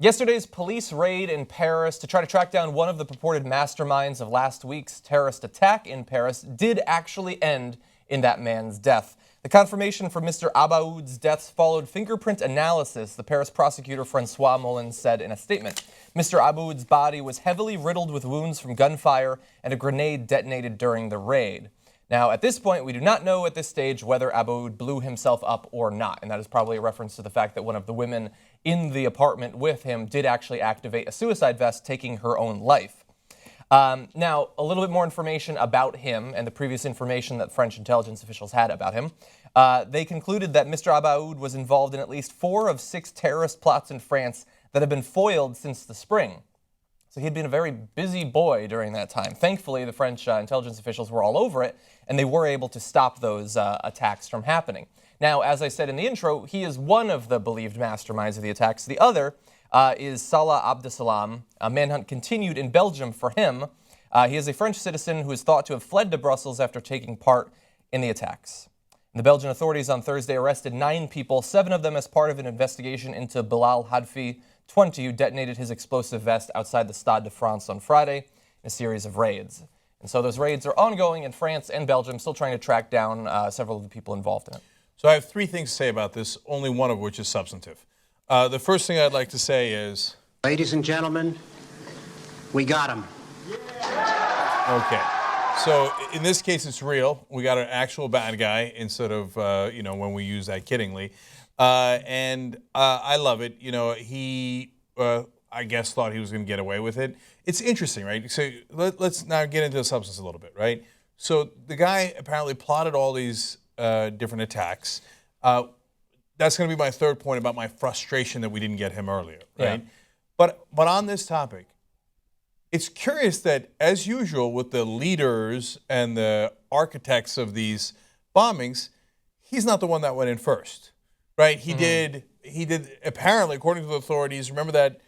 Yesterday's police raid in Paris to try to track down one of the purported masterminds of last week's terrorist attack in Paris did actually end in that man's death. The confirmation for Mr. Abaaoud's death followed fingerprint analysis, the Paris prosecutor Francois Molins said in a statement. Mr. Abaaoud's body was heavily riddled with wounds from gunfire and a grenade detonated during the raid. Now, at this point, we do not know at this stage whether Abaaoud blew himself up or not, and that is probably a reference to the fact that one of the women in the apartment with him did actually activate a suicide vest, taking her own life. Now, a little bit more information about him and the previous information that French intelligence officials had about him. They concluded that Mr. Abaaoud was involved in at least 4 of 6 terrorist plots in France that have been foiled since the spring. So he'd been a very busy boy during that time. Thankfully, the French intelligence officials were all over it, and they were able to stop those attacks from happening. Now, as I said in the intro, he is one of the believed masterminds of the attacks. The other is Salah Abdeslam. A manhunt continued in Belgium for him. He is a French citizen who is thought to have fled to Brussels after taking part in the attacks. The Belgian authorities on Thursday arrested 9 people, 7 of them as part of an investigation into Bilal Hadfi, 20, who detonated his explosive vest outside the Stade de France on Friday in a series of raids. And so those raids are ongoing in France and Belgium, still trying to track down several of the people involved in it. So I have 3 things to say about this, only one of which is substantive. The first thing I'd like to say is... Ladies and gentlemen, we got him. Okay. So in this case, it's real. We got an actual bad guy instead of, when we use that kiddingly. And I love it. He, I guess, thought he was going to get away with it. It's interesting, right? So let's now get into the substance a little bit, right? So the guy apparently plotted all these different attacks. That's going to be my third point about my frustration that we didn't get him earlier, right? Yeah. But on this topic, it's curious that, as usual, with the leaders and the architects of these bombings, he's not the one that went in first, right? He did apparently, according to the authorities. Remember that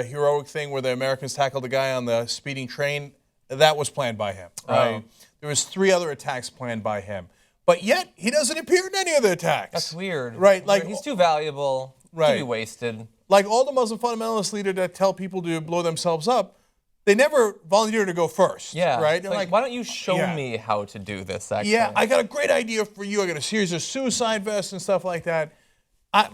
heroic thing where the Americans tackled the guy on the speeding train? That was planned by him, right? Oh. There was 3 other attacks planned by him. But yet, he doesn't appear in any of the attacks. That's weird. Right. Like, he's too valuable, to be wasted. Like all the Muslim fundamentalist leaders that tell people to blow themselves up, they never volunteer to go first. Yeah. Right? They're like, why don't you show me how to do this, actually? Yeah, I got a great idea for you. I got a series of suicide vests and stuff like that. I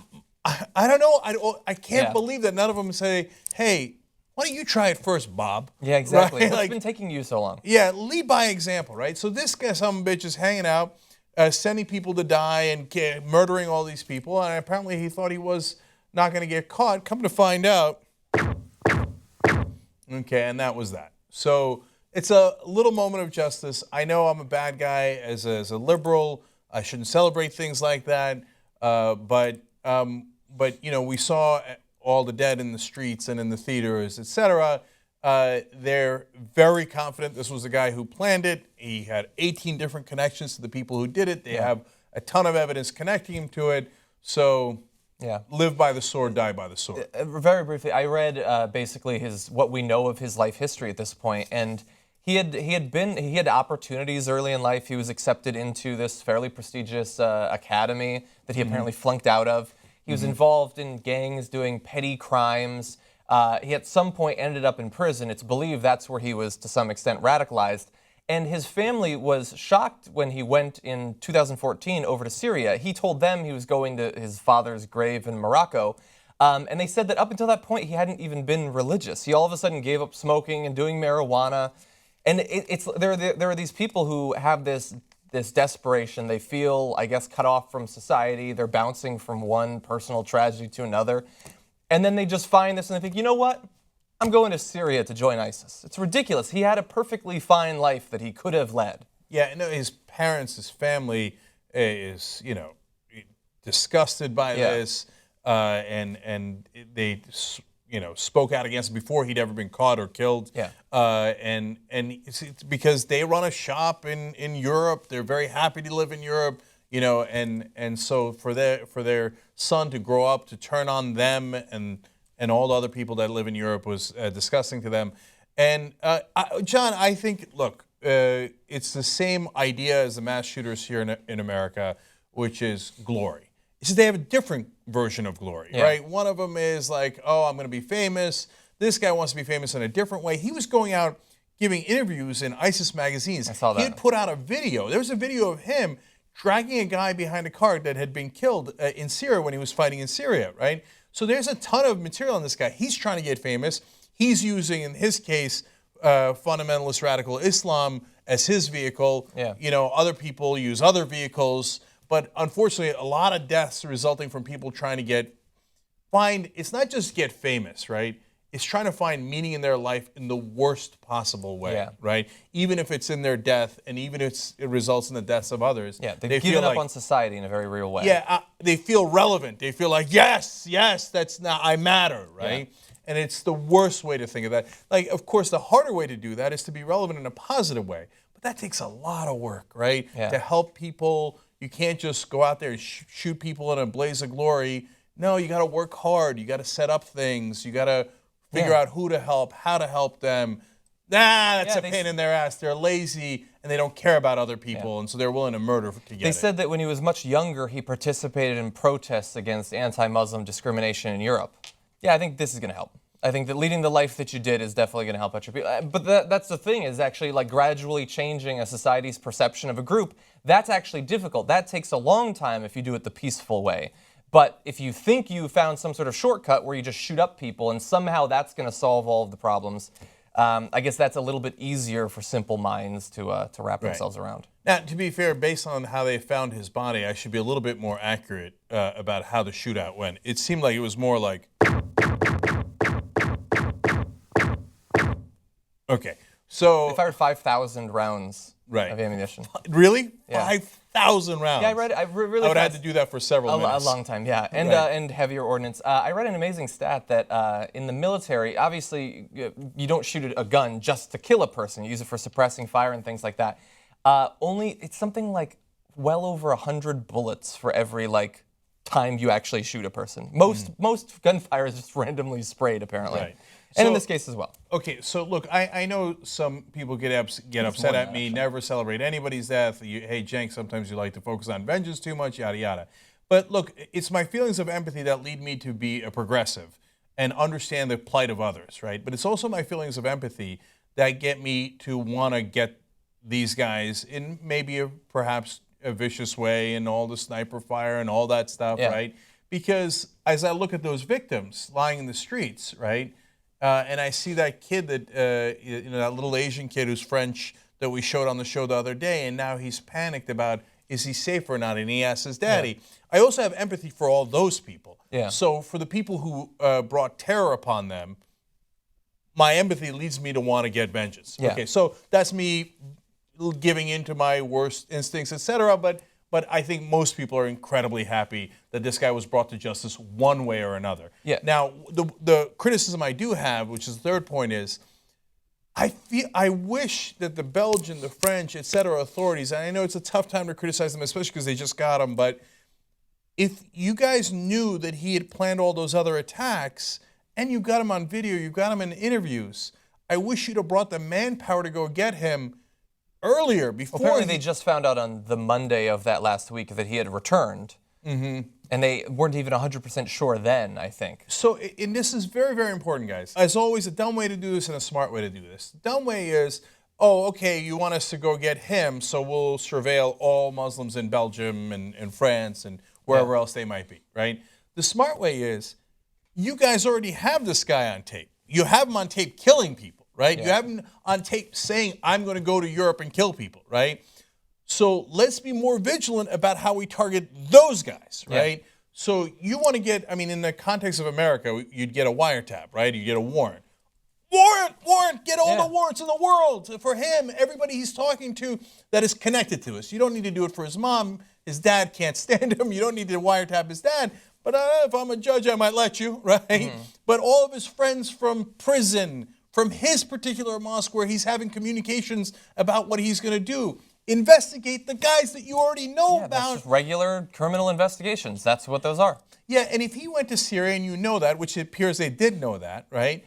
don't know. I can't believe that none of them say, hey, why don't you try it first, Bob? Yeah, exactly. Right? It's been taking you so long. Yeah, lead by example, right? So this guy, some bitch, is hanging out, sending people to die and murdering all these people, and apparently he thought he was not going to get caught. Come to find out, okay, and that was that. So it's a little moment of justice. I know I'm a bad guy as a liberal. I shouldn't celebrate things like that, but we saw all the dead in the streets and in the theaters, etc. They're very confident this was the guy who planned it. He had 18 different connections to the people who did it. They have a ton of evidence connecting him to it. So live by the sword, die by the sword. Very briefly, I read basically what we know of his life history at this point, and he had opportunities early in life. He was accepted into this fairly prestigious academy that he apparently flunked out of. He was involved in gangs doing petty crimes. He at some point ended up in prison. It's believed that's where he was to some extent radicalized. And his family was shocked when he went in 2014 over to Syria. He told them he was going to his father's grave in Morocco. And they said that up until that point, he hadn't even been religious. He all of a sudden gave up smoking and doing marijuana. And there are these people who have this desperation. They feel, I guess, cut off from society. They're bouncing from one personal tragedy to another. And then they just find this and they think, you know what? I'm going to Syria to join ISIS. It's ridiculous. He had a perfectly fine life that he could have led. Yeah, no, his parents, his family is, disgusted by this, and they, spoke out against him before he'd ever been caught or killed. Yeah. And it's because they run a shop in Europe. They're very happy to live in Europe, and so for their son to grow up to turn on them and all the other people that live in Europe was disgusting to them. And John, I think, look, it's the same idea as the mass shooters here in America, which is glory. is they have a different version of glory, Yeah. right? One of them is like, oh, I'm going to be famous. This guy wants to be famous in a different way. He was going out giving interviews in ISIS magazines. I saw that. He had put out a video. There was a video of him dragging a guy behind a car that had been killed in Syria when he was fighting in Syria, right? So there's a ton of material on this guy. He's trying to get famous. He's using, in his case, fundamentalist radical Islam as his vehicle. Yeah. You know, other people use other vehicles. But unfortunately, a lot of deaths resulting from people trying to it's not just get famous, right? It's trying to find meaning in their life in the worst possible way, Yeah. right? Even if it's in their death and even if it results in the deaths of others. Yeah, they they've feel given up like, on society in a very real way. yeah, they feel relevant. They feel like, yes, that's now I matter, right? Yeah. And it's the worst way to think of that. Like, of course, the harder way to do that is to be relevant in a positive way. But that takes a lot of work, right? Yeah. To help people. You can't just go out there and shoot people in a blaze of glory. No, you got to work hard. You got to set up things. You got to figure out who to help, how to help them. That's a pain in their ass. They're lazy and they don't care about other people, and so they're willing to murder to get it. They said that when he was much younger, he participated in protests against anti-Muslim discrimination in Europe. Yeah, I think this is going to help. I think that leading the life that you did is definitely going to help out your people. But that's the thing, is actually like gradually changing a society's perception of a group. That's actually difficult. That takes a long time if you do it the peaceful way. But if you think you found some sort of shortcut where you just shoot up people and somehow that's going to solve all of the problems, I guess that's a little bit easier for simple minds to wrap themselves around. Now, to be fair, based on how they found his body, I should be a little bit more accurate about how the shootout went. It seemed like it was more like... Okay, so... They fired 5,000 rounds Right. of ammunition. Really? Yeah. 5,000 rounds? Yeah, I read it. I would have had to do that for several minutes. A long time, yeah. And and heavier ordnance. I read an amazing stat that in the military, obviously, you don't shoot a gun just to kill a person. You use it for suppressing fire and things like that. It's something like well over 100 bullets for every time you actually shoot a person. Most gunfire is just randomly sprayed, apparently. Right. And So- in this case as well. Okay, so look, I know some people get upset at me, never celebrate anybody's death. Hey, Cenk, sometimes you like to focus on vengeance too much, yada, yada. But look, it's my feelings of empathy that lead me to be a progressive and understand the plight of others, right? But it's also my feelings of empathy that get me to want to get these guys in maybe perhaps a vicious way and all the sniper fire and all that stuff, right? Because as I look at those victims lying in the streets, right? And I see that kid that little Asian kid who's French that we showed on the show the other day, and now he's panicked about, is he safe or not? And he asks his daddy. I also have empathy for all those people. Yeah. So for the people who brought terror upon them, my empathy leads me to want to get vengeance. Yeah. Okay, so that's me giving into my worst instincts, etc. But I think most people are incredibly happy that this guy was brought to justice one way or another. Yeah. Now, the criticism I do have, which is the third point, is I wish that the Belgian, the French, etc. authorities, and I know it's a tough time to criticize them, especially because they just got him, but if you guys knew that he had planned all those other attacks and you got him on video, you got him in interviews, I wish you'd have brought the manpower to go get him earlier, before. Apparently, they just found out on the Monday of that last week that he had returned. Mm-hmm. And they weren't even 100% sure then, I think. So, and this is very, very important, guys. As always, a dumb way to do this and a smart way to do this. The dumb way is, oh, okay, you want us to go get him, so we'll surveil all Muslims in Belgium and France and wherever else they might be, right? The smart way is, you guys already have this guy on tape. You have him on tape killing people, right? You have him on tape saying, I'm going to go to Europe and kill people, right? So let's be more vigilant about how we target those guys, right? Yeah. So you want to get, in the context of America, you'd get a wiretap, right? You get a warrant. Warrant, get all the warrants in the world for him, everybody he's talking to that is connected to us. You don't need to do it for his mom. His dad can't stand him. You don't need to wiretap his dad. But if I'm a judge, I might let you, right? Mm-hmm. But all of his friends from prison, from his particular mosque where he's having communications about what he's going to do, investigate the guys that you already know about. That's just regular criminal investigations. That's what those are. Yeah, and if he went to Syria and you know that, which it appears they did know that, right?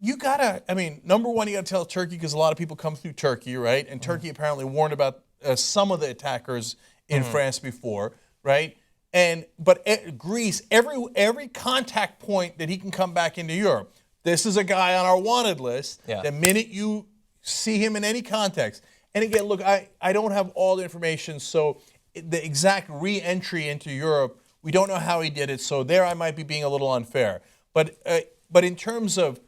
You gotta, number one, you gotta tell Turkey, because a lot of people come through Turkey, right? And Turkey apparently warned about some of the attackers in France before, right? But Greece, every contact point that he can come back into Europe, this is a guy on our wanted list. Yeah. The minute you see him in any context, and again, look, I don't have all the information, so the exact re-entry into Europe, we don't know how he did it, so there I might be being a little unfair. But in terms of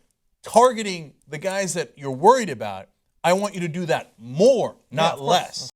targeting the guys that you're worried about, I want you to do that more, not less.